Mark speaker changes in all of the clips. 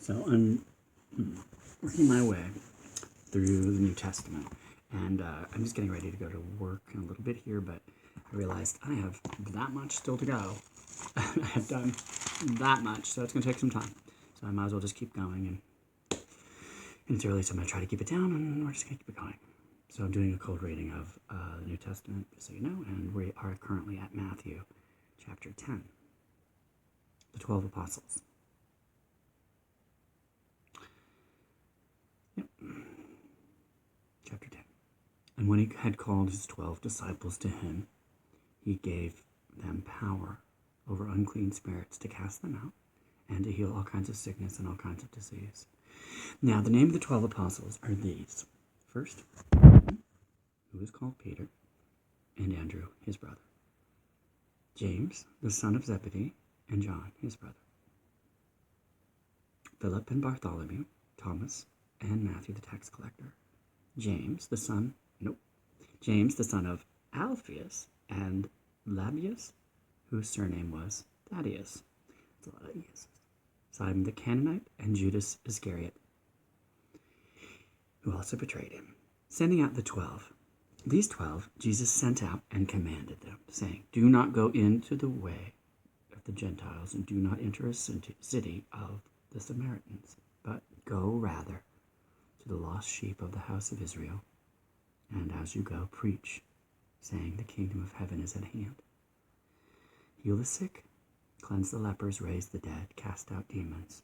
Speaker 1: So I'm working my way through the New Testament, and I'm just getting ready to go to work in a little bit here, but I realized I have that much still to go. I have done that much, so it's going to take some time. So I might as well just keep going, and it's early, so I'm going to try to keep it down, and we're just going to keep it going. So I'm doing a cold reading of the New Testament, just so you know, and we are currently at Matthew chapter 10, the 12 apostles. Yep. Chapter 10. And when he had called his 12 disciples to him, he gave them power over unclean spirits to cast them out and to heal all kinds of sickness and all kinds of disease. Now, the name of the 12 apostles are these. First, who is called Peter, and Andrew, his brother. James, the son of Zebedee, and John, his brother. Philip and Bartholomew, Thomas, and Matthew the tax collector. James, the son of Alphaeus, and Labius, whose surname was Thaddeus. That's a lot of E's. Simon the Canaanite, and Judas Iscariot, who also betrayed him. Sending out the 12. These 12 Jesus sent out and commanded them, saying, Do not go into the way of the Gentiles, and do not enter a city of the Samaritans, but go rather to the lost sheep of the house of Israel. And as you go, preach, saying, The kingdom of heaven is at hand. Heal the sick, cleanse the lepers, raise the dead, cast out demons.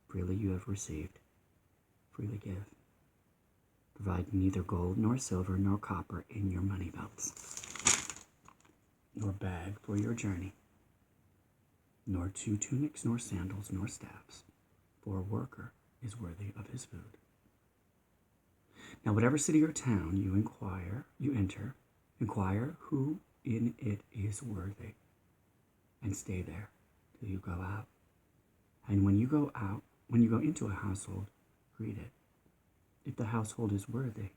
Speaker 1: Freely you have received, freely give. Provide neither gold nor silver nor copper in your money belts, nor bag for your journey, nor 2 tunics, nor sandals, nor staffs, for a worker is worthy of his food. Now whatever city or town you enter, inquire who in it is worthy, and stay there till you go out. And when you go into a household, greet it. If the household is worthy,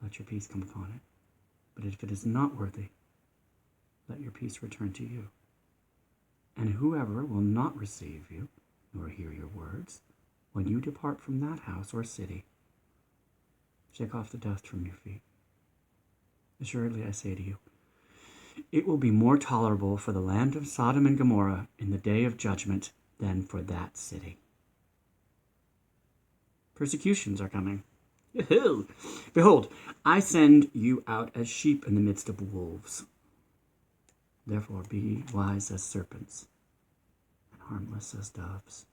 Speaker 1: let your peace come upon it. But if it is not worthy, let your peace return to you. And whoever will not receive you, nor hear your words, when you depart from that house or city, shake off the dust from your feet. Assuredly I say to you, it will be more tolerable for the land of Sodom and Gomorrah in the day of judgment than for that city. Persecutions are coming. Behold, I send you out as sheep in the midst of wolves. Therefore be wise as serpents and harmless as doves.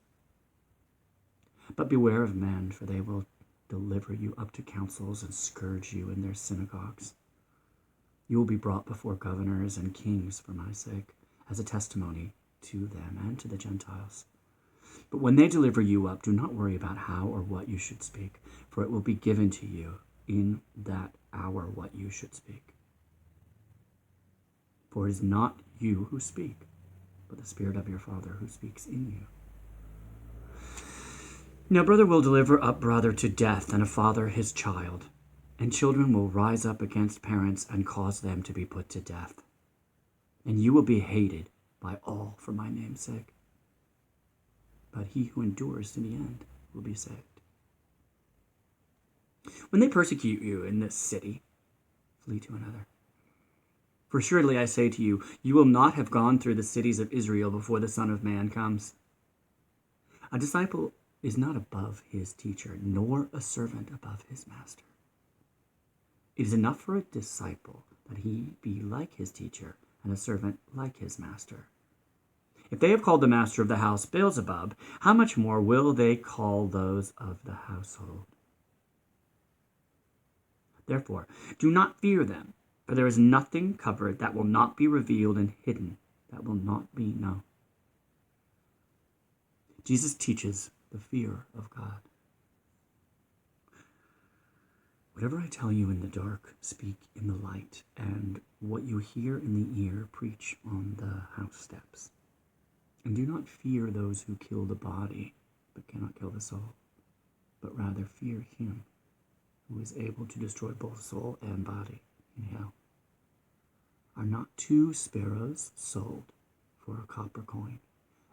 Speaker 1: But beware of men, for they will deliver you up to councils and scourge you in their synagogues. You will be brought before governors and kings for my sake, as a testimony to them and to the Gentiles. But when they deliver you up, do not worry about how or what you should speak, for it will be given to you in that hour what you should speak. For it is not you who speak, but the Spirit of your Father who speaks in you. Now brother will deliver up brother to death, and a father his child, and children will rise up against parents and cause them to be put to death. And you will be hated by all for my name's sake. But he who endures to the end will be saved. When they persecute you in this city, flee to another. For assuredly I say to you, you will not have gone through the cities of Israel before the Son of Man comes. A disciple is not above his teacher, nor a servant above his master. It is enough for a disciple that he be like his teacher, and a servant like his master. If they have called the master of the house Beelzebub, how much more will they call those of the household? Therefore, do not fear them, for there is nothing covered that will not be revealed, and hidden that will not be known. Jesus teaches the fear of God. Whatever I tell you in the dark, speak in the light, and what you hear in the ear, preach on the house steps. And do not fear those who kill the body, but cannot kill the soul, but rather fear him who is able to destroy both soul and body in hell. Are not 2 sparrows sold for a copper coin?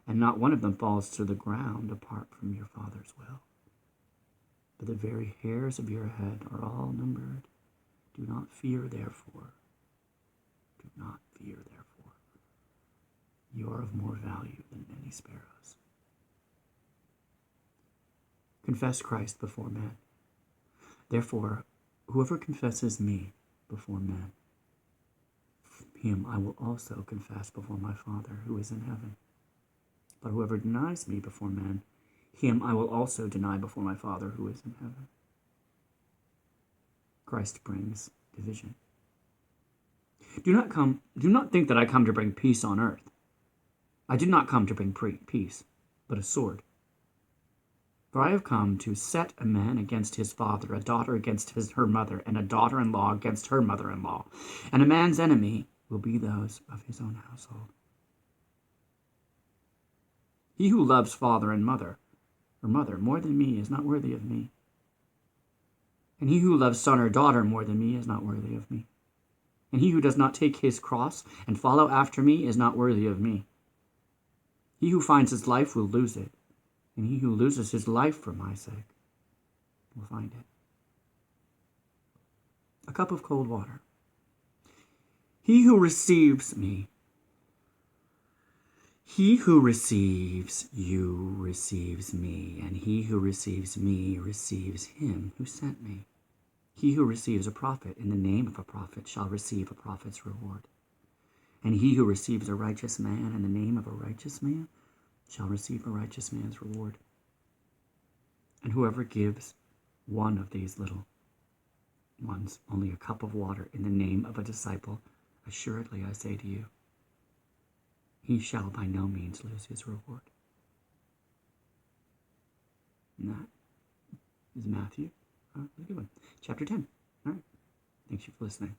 Speaker 1: and not one of them falls to the ground apart from your Father's will. But the very hairs of your head are all numbered. Do not fear, therefore. Do not fear, therefore. You are of more value than many sparrows. Confess Christ before men. Therefore, whoever confesses me before men, him I will also confess before my Father who is in heaven. But whoever denies me before men, him I will also deny before my Father who is in heaven. Christ brings division. Do not think that I come to bring peace on earth. I did not come to bring peace, but a sword. For I have come to set a man against his father, a daughter against her mother, and a daughter-in-law against her mother-in-law. And a man's enemy will be those of his own household. He who loves father and mother, or mother, more than me is not worthy of me. And he who loves son or daughter more than me is not worthy of me. And he who does not take his cross and follow after me is not worthy of me. He who finds his life will lose it, and he who loses his life for my sake will find it. A cup of cold water. He who receives me, he who receives you receives me, and he who receives me receives him who sent me. He who receives a prophet in the name of a prophet shall receive a prophet's reward. And he who receives a righteous man in the name of a righteous man shall receive a righteous man's reward. And whoever gives one of these little ones only a cup of water in the name of a disciple, assuredly I say to you, he shall by no means lose his reward. And that is Matthew. All right, good one. Chapter 10. All right. Thanks you for listening.